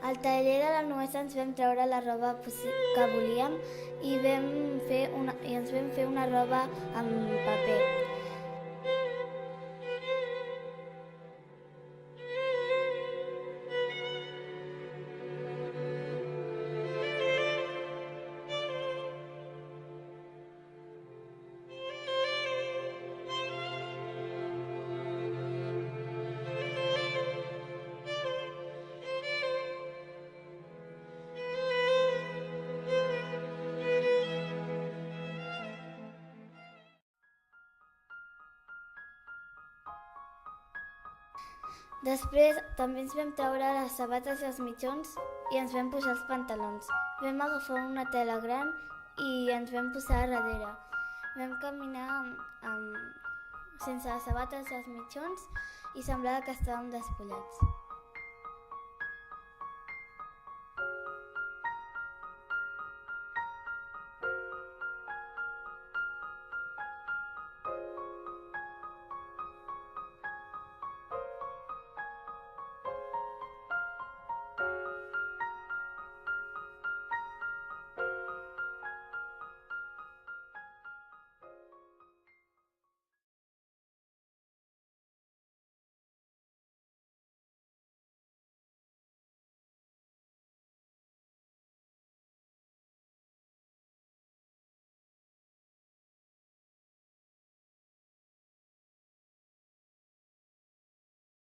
Al taller de la Nuesa ens vam treure la roba que volíem i ens vam fer una roba amb paper. Després també ens vam treure les sabates i els mitjons i ens vam posar els pantalons. Vam agafar una tela gran i ens vam posar a darrere. Vam caminar sense les sabates i els mitjons i semblava que estàvem despullats.